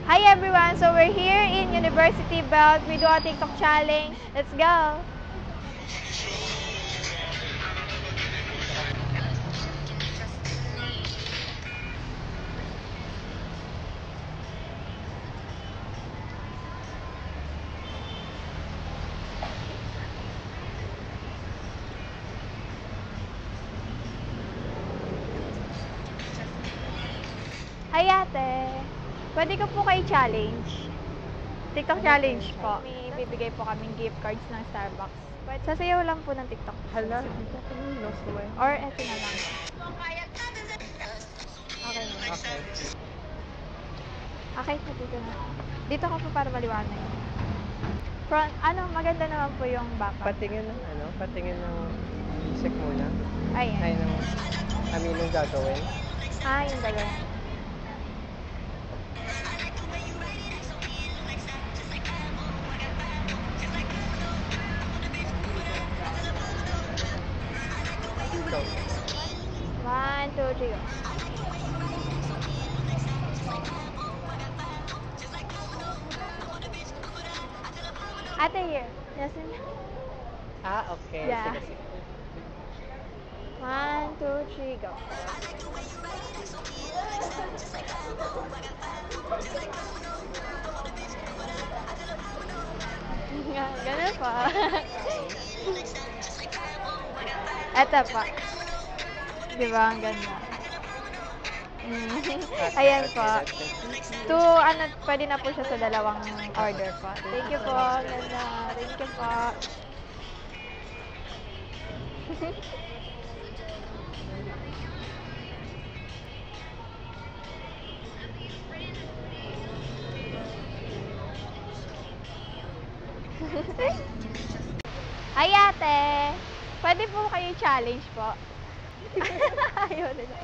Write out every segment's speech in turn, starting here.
Hi everyone! So we're here in University Belt. We do a TikTok challenge. Let's go! Hi ate! Pwede ko po kayo challenge? TikTok challenge po. May bibigay po kaming gift cards ng Starbucks. Sasayaw lang po ng TikTok. Hala, lost mo eh. Or eto na lang. Okay na. Okay. Okay, dito na. Dito ka po para maliwanag. Front, maganda naman po yung backup. Patingin ng music muna. Ayan. Ay, nung gagawin. Yung gagawin. Go. 1, 2, 3, go. Ate, here. Yasin. Okay. Yeah. Sige, sige. 1, 2, 3, go. Ganun pa. Eto pa. Diba? Ang ganda. Ayan po. Pwede na po siya sa dalawang order po. Thank you po. Ganda. Thank you po. Ay ate, pwede po kayo challenge po. Ayaw nila.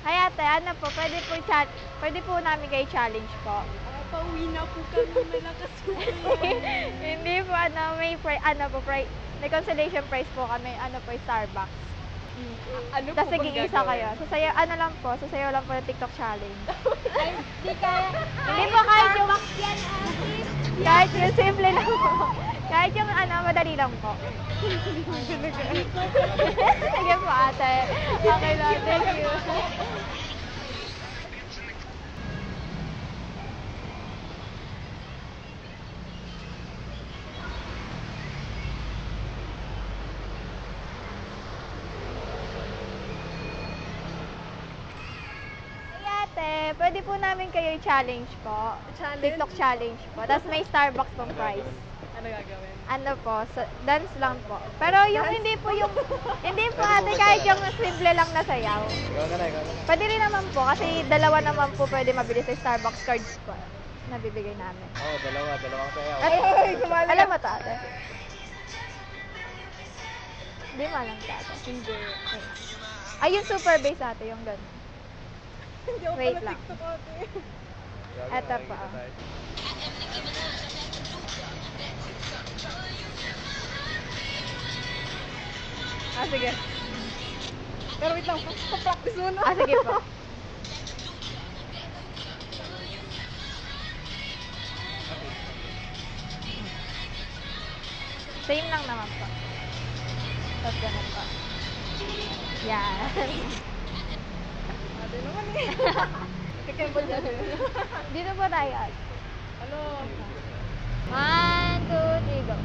Ay ate, pwede po namin kayo challenge po. Pauwi na po kami, malakas po. Hindi po, may consolation prize po kami, Starbucks. Ano Tapos po bang naging isa kayo. gagawin? Sasayaw lang po ng TikTok challenge. Ay, di kaya. Hindi po kahit yung, yan, kahit yung simple lang po. Kahit yung madali lang po. Sige po ate. Okay lang, thank you. Pwede po namin kayo i-challenge po. Challenge? TikTok challenge po. Tapos may Starbucks pong prize. Ano gagawin? Ano po, dance lang po. Pero yung hindi po ate, kahit yung simple lang na sayaw. Go na. Pwede rin naman po, kasi dalawa naman po pwede mabili sa Starbucks cards po. Nabibigay namin. Dalawang sayaw. Alam mo to ate? Hindi mo alam to ate. Hindi. Ay, yung super bass ate, yung gano'n. Hindi ako Wait pala lang. TikTok ate. Eto pa. Sige. Pero wait lang, pa-practice muna. Sige po. Same lang naman po. Tapos ganun po. Yan. Ate naman eh. Kaya ba dyan? Dito po tayo. Ano? 1, 2, 3, go.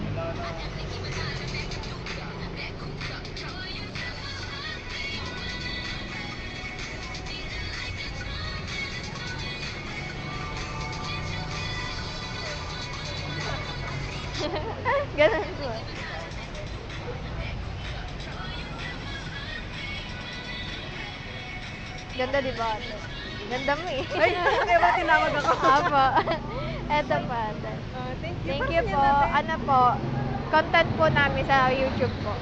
Ganun po. Ganda di ba ate? Ganda mo eh. Ay, kaya ba tinawag ako? Apo. Eto pa ate. Thank you. Thank you po. Content po namin sa YouTube po.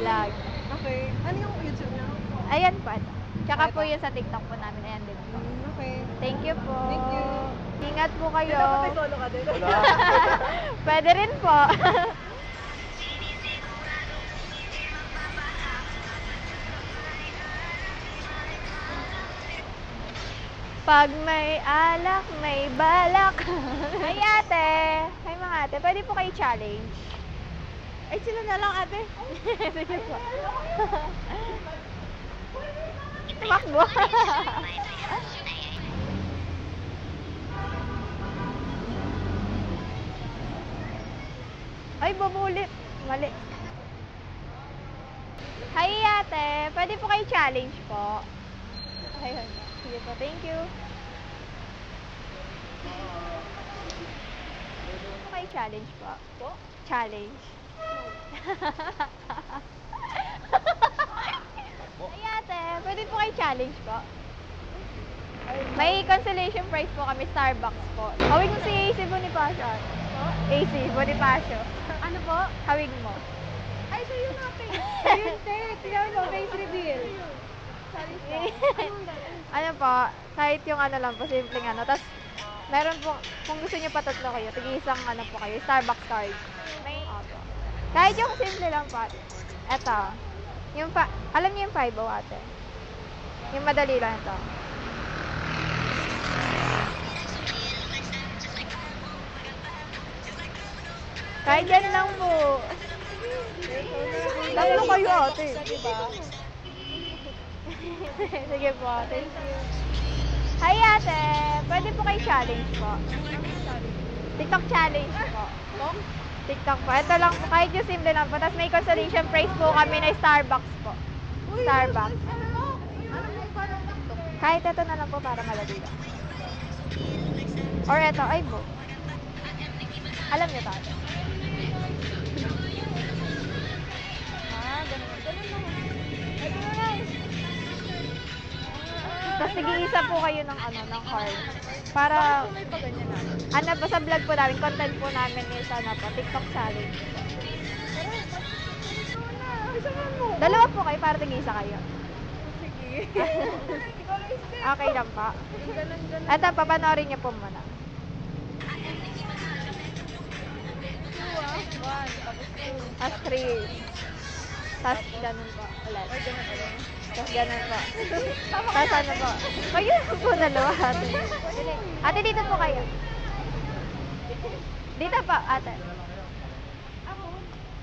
Vlog. Okay. Ano yung YouTube niya? Ayan po. Tsaka po yun sa TikTok po namin. Ayan din po. Okay. Thank you po. Thank you. Ingat po kayo. Dapat may solo ka din. Pwede rin po. Pag may alak, may balak. Ay ate! Ay mga ate, pwede po kayo challenge? Ay, sila na lang, ate. Sige po. Tumakbo. Ay, bumulit. Mali. Hi ate, pwede po kayo challenge po? Ayun. Sige po, thank you. Pwede po kayo challenge po? Po? Challenge. Ay ate, pwede po kayo challenge po? May consolation prize po kami, Starbucks po. Hawig mo si AC Bonifacio. AC Bonifacio. Ano po? Hawig mo. Ay, sa'yo na, face. Ayun, te. Tingnan mo, face reveal. Ano po, kahit yung ano lang po, simpleng ano. Tapos, meron po, kung gusto niyo pa tatlo kayo, tig-isang ano po kayo, Starbucks card. May, opo. Kahit yung simple lang po. Eto, yung alam niyo yung 5 ate? Yung madali lang ito. Kahit yan lang po. Tatlo kayo ate. Sige po, thank you. Hi ate, pwede po kayo challenge po? TikTok challenge po. TikTok po. Ito lang po, kahit yung simple lang po. Tapos may consolation prize po kami na Starbucks po. Starbucks. Kahit ito na lang po para madali lang. Or ito, ay po. Alam niyo tayo. Tapos nag-iisa po kayo ng ano, ng card. Para, ano po sa vlog po namin, content po namin is ano po, TikTok challenge. Dalawa po kayo para nag-iisa kayo. Sige. Okay lang po. Ito, papanoorin niyo po muna. 1, Tapos 3. Tapos ganun po. Ulit. Tapos ganun po. Tapos ano po. Kayo na po dalawa ate. Ate, dito po kayo. Dito po, ate.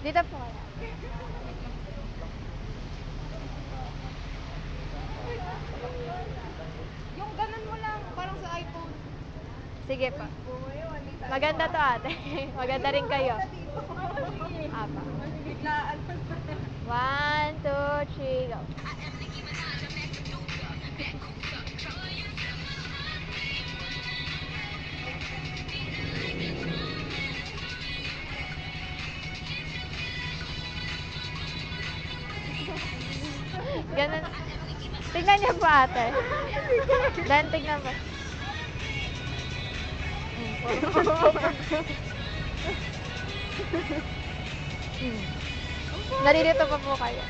Dito po kayo. Yung ganun mo lang, parang sa iPhone. Sige po. Maganda to ate. Maganda rin kayo. Apa. Biglaan. 1, 2, 3, go. Ganun. Tignan niyo po ate. Dan, tignan mo. Nalilito pa po kayo.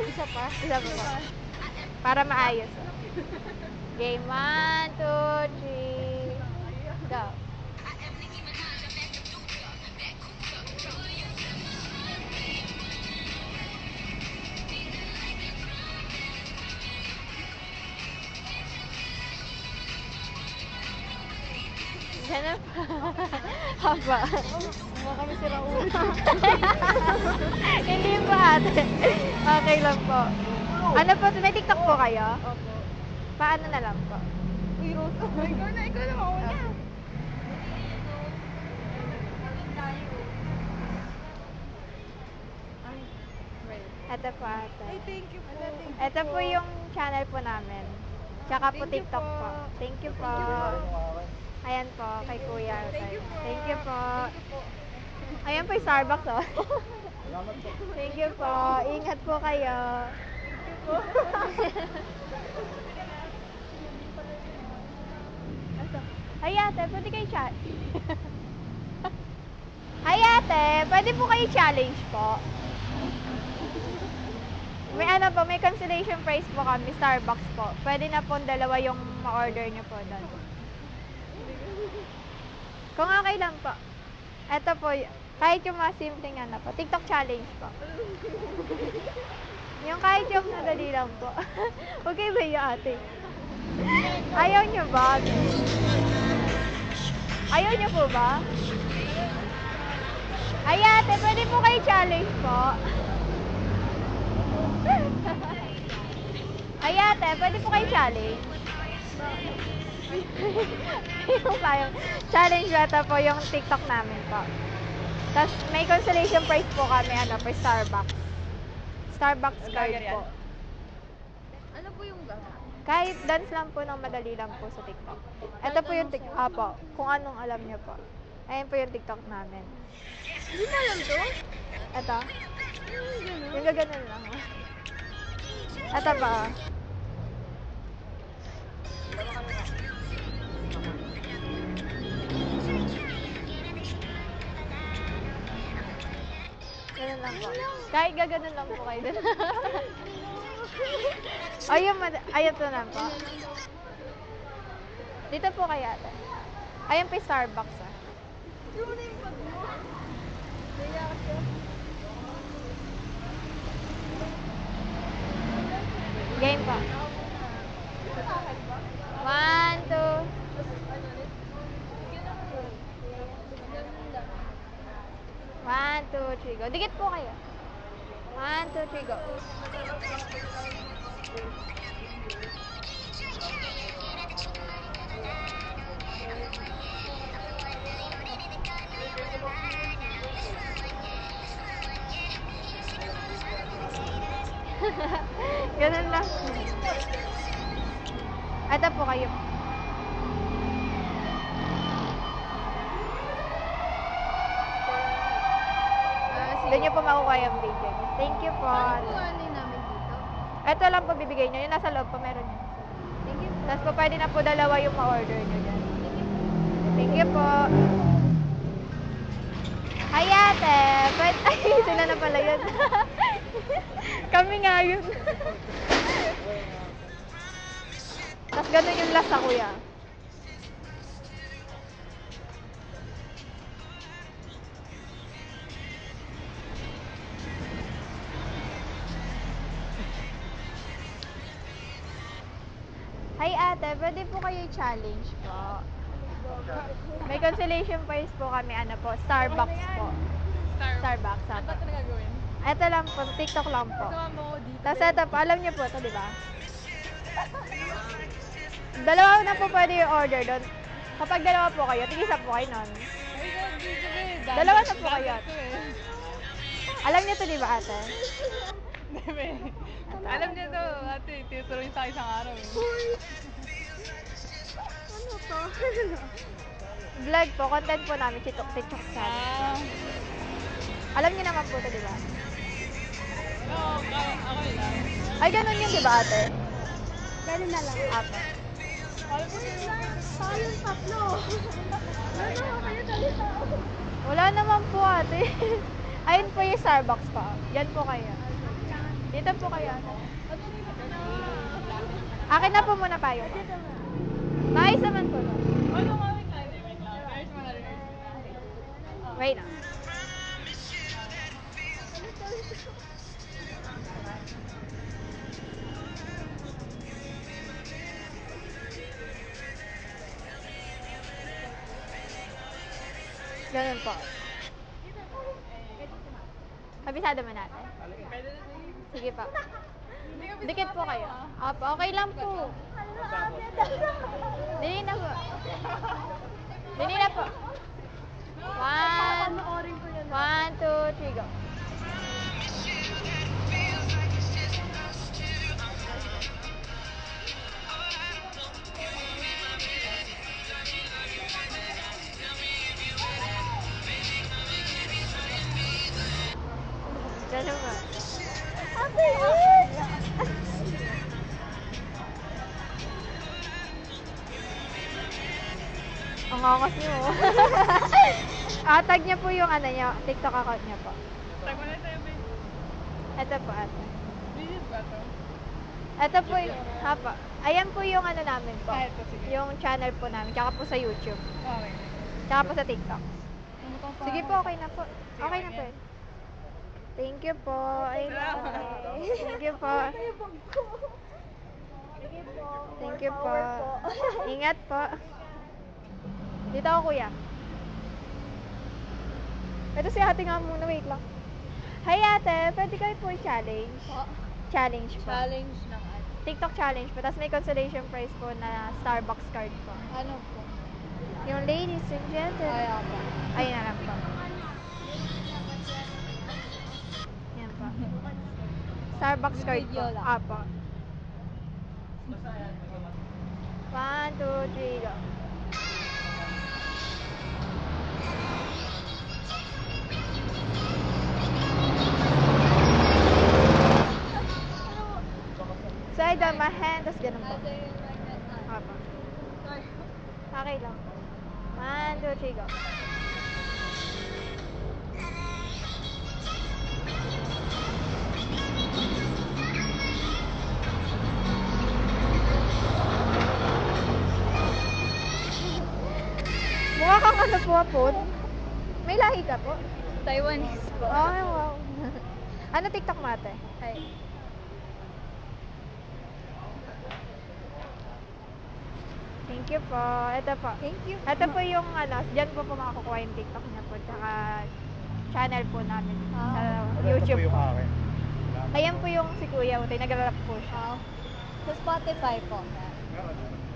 Isa pa? Isa pa po. Para maayos. Game 1, 2, 3, go. Ganun pa. Haba. Mukha kami sira ulo. Hindi po ate. Okay lang po. Ano po, may TikTok po kayo? Opo. Paano na lang po? Uy, Rosa. Ikaw na mauna. Ito po ate. Ay, thank you po. Ito po yung channel po namin. Tsaka po Thank you TikTok po. po. Thank you po. Ayan po, kay Kuya. Thank you po. Thank you po. Thank you po. Ayan po yung Starbucks oh. Thank you po. Ingat po kayo. Ay ate, pwede kayo chat. Ay ate, pwede po kayo challenge po. May ano po, may consolation prize po kami, Starbucks po. Pwede na po dalawa yung ma-order nyo po doon. Kung okay lang po. Ito po, kahit yung mga simpleng ano po, TikTok challenge po. Yung kahit yung madali lang po. Okay ba yung ate? Ayaw nyo ba? Ayaw nyo po ba? Ay ate, pwede po kayo challenge po. Ay ate, pwede po kayo challenge. Yung parang challenge ata po yung TikTok namin po. Tapos may consolation prize po kami for Starbucks. Starbucks card po. Ano po yung gama? Kahit dance lang po ng madali lang po sa TikTok. Ito po yung TikTok po. Kung anong alam niyo po. Ayun po yung TikTok namin. Hindi na alam to? Ito. Yung gaganon lang. Ito pa. Ganun lang po. Kahit gaganon lang po kayo dun. Ayun to lang po. Dito po kayo ate. Ayun po yung Starbucks ah. Yung na yung pag mo. Game pa. 1, 2. 1, 2, 3, go. Dikit po kayo. 1, 2, 3, go. Ganun lang. Ito po kayo. Doon niyo po makukuha yung video niyo. Thank you po. Ano namin dito? Ito lang po bibigay niyo. Yung nasa loob po, meron yun. Thank you. Tapos po pwede na po dalawa yung ma-order niyo dyan. Thank you po. Hi ate! Pwede... Ay, sila na pala yun. Kami nga yun. Tapos ganun yung last sa kuya. Hi ate, pwede po kayo i-challenge po. May consolation prize po kami, Starbucks po. Starbucks, Ano apo. ba talaga gawin? Ito lang po, TikTok lang po. Kasama mo ko dito. Tapos ito po, alam niyo po ito, di ba? Dalawa na po pwede yung order doon. Kapag dalawa po kayo, tig-isa po kayo nun. Ay, dito eh. Dalawa na po kayo. Ito eh. Alam niyo to, di ba ate? Deme. Alam niya to, ate. Tinutuloy sa isang araw eh. Ano to? Vlog po, content po namin, TikTok channel. Alam niyo naman po to, di ba? Oo, ako lang. Ay, ganun yun, di ba ate? Ganun na lang. Apo. Alam mo yun lang. Tayong tatlo. Ano, kayo talita. Wala naman po ate. Ayun po yung Starbucks pa. Yan po kayo. Dito po kayo ate. Akin na po muna tayo. Maayos naman po. No? Ano nga, wait lang. Ayos mo na rin. Wait na. Ganun po. Kabisado mo natin. Pwede na tayo. Sige pa. Dikit po kayo. Opo, okay lang po. Dili na po. Dili na po. 1, 2, 3, go. Ganun ba? Ang angas niyo. Tag niya po yung niya, TikTok account niya po. Tag mo na tayo, babe. Ito po ate. Legit ba to? Ito po yung, hapa. Ayan po yung namin po. Ah, ito, sige. Yung channel po namin, tsaka po sa YouTube. Okay. Tsaka po sa TikTok. Ano ka pa? Sige po, okay na po. Okay na po. Thank you po. Ay, Salamat. Thank you po. Sige po. Thank you po. Power po. Ingat po. Dito ako, kuya. Ito si ate nga muna. Wait lang. Hi, ate. Pwede kayo po challenge? Po. Challenge po. Challenge ng ano? TikTok challenge po. Tapos may consolation prize po na Starbucks card po. Ano po? Yung ladies and gentlemen. Ay, ako. Ayun na lang po. Yan po. Starbucks card po. Video lang. Apo. 1, 2, 3, go. Side on my hand, tapos ganun po. Apo. Okay lang. 1, 2, 3, go. Mukha kang ano po. May lahi ka po? Taiwanese po. Ay, wow. Ano TikTok mo ate? Ay. Thank you po. Ito po. Thank you. Ito po yung ano, diyan po makakukuha yung TikTok niya po. Tsaka channel po namin sa YouTube po. akin. Ayan po yung si Kuya Utoy, nag-rap po siya. Sa Spotify po.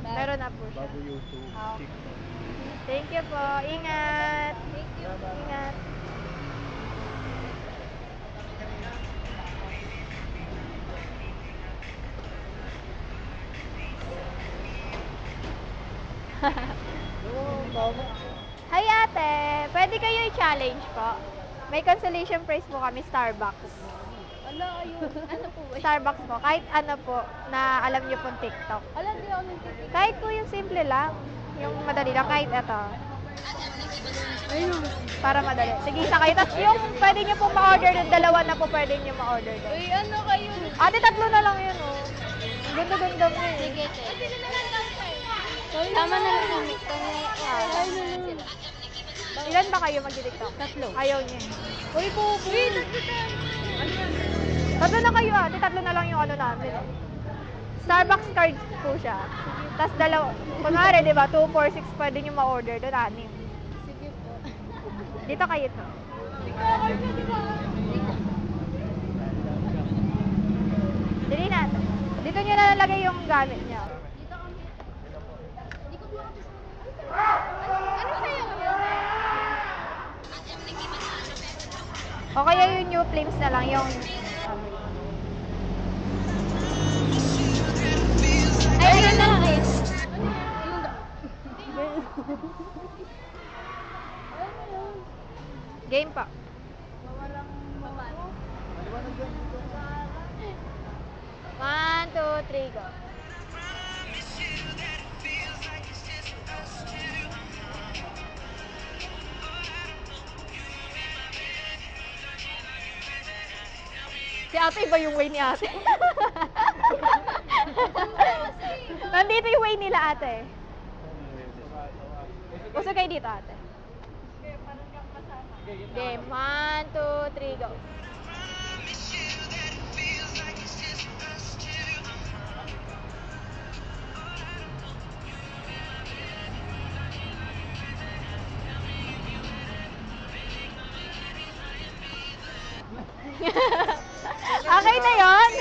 Meron na po siya. Bago YouTube, Ah. TikTok. Thank you po. Ingat. Thank you. Ingat. Hi ate, pwede kayo i-challenge po? May consolation prize po kami, Starbucks. Ala, ayun. Ano po ba? Starbucks po, kahit ano po na alam niyo pong TikTok. Alam, di ako nagtitik. Kahit po yung simple lang, yung madali lang, kahit ito. Ayun. Para madali. Sige, isa kayo. Tapos yung pwede niyo pong ma-order doon, dalawa na po pwede niyo ma-order doon. Uy, ano kayo? Ate, tatlo na lang yun, oh. Ang ganda-ganda mo eh. Sige, te. Tama na lang kami. Ilan ba kayo mag-TikTok? Tatlo. Ayaw niya. Uy, po. Uy, tatlo. Tatlo na kayo, ate. Tatlo na lang yung ano namin. Starbucks card po siya. Tapos dalawa. Kunwari, di ba? 2, 4, 6 pwede niyo ma-order doon, 6. Sige po. Dito kayo to. Dili na. Dito niyo na nalagay yung gamit niya. Ano sa'yo? O kaya yung new flames na lang, yung... Ay, ayun na lang kayo. Game pa. Walang paano. 1, 2, 3, go. Si ate, iba yung way ni ate. Nandito yung way nila ate. Gusto kayo dito ate. Game. 1, 2, 3, go. Okay na yun?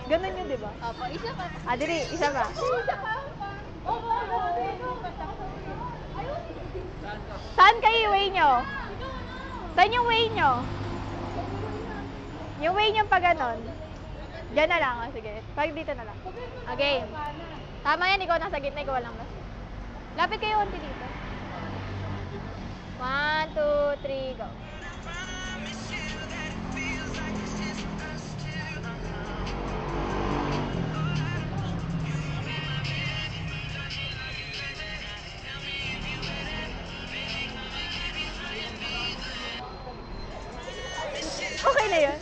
Ganun yun, di ba? Opo, isa pa. Ah, dili, isa ba? Isa pa. Saan kayo yung way nyo? Saan yung way nyo? Yung way nyo pa ganon. Diyan na lang, sige. Pag dito na lang. Okay. Tama yan, ikaw nasa gitna, ikaw lang basta. Lapit kayo konti dito. 1, 2, 3, go. Okay na yun.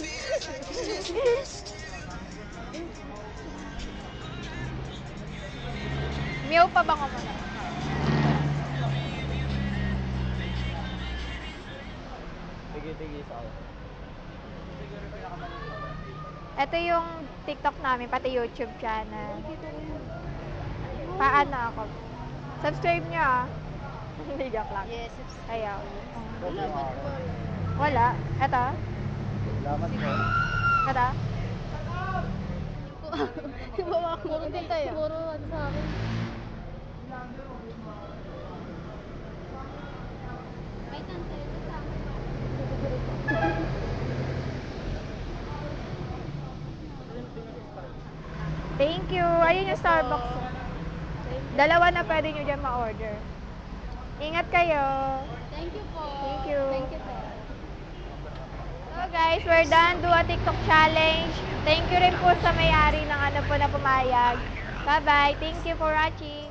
Meow pa ba ko muna? Tigis ako. Ito yung TikTok namin, pati YouTube channel. Paano ako? Subscribe nyo ah. Hindi, joke lang. Yes, Ayaw. Wala ba ito? Wala. Ito. Salamat po. Ito. Bawa ko. Puro din tayo. Puro ano sa akin. May tantay ito sa akin. Thank you. Ayun yung Starbucks. Dalawa na pwede nyo dyan ma-order. Ingat kayo. Thank you po. Thank you. Thank you po. So guys, we're done. Do a TikTok challenge. Thank you rin po sa may-ari ng ano po na pumayag. Bye-bye. Thank you for watching.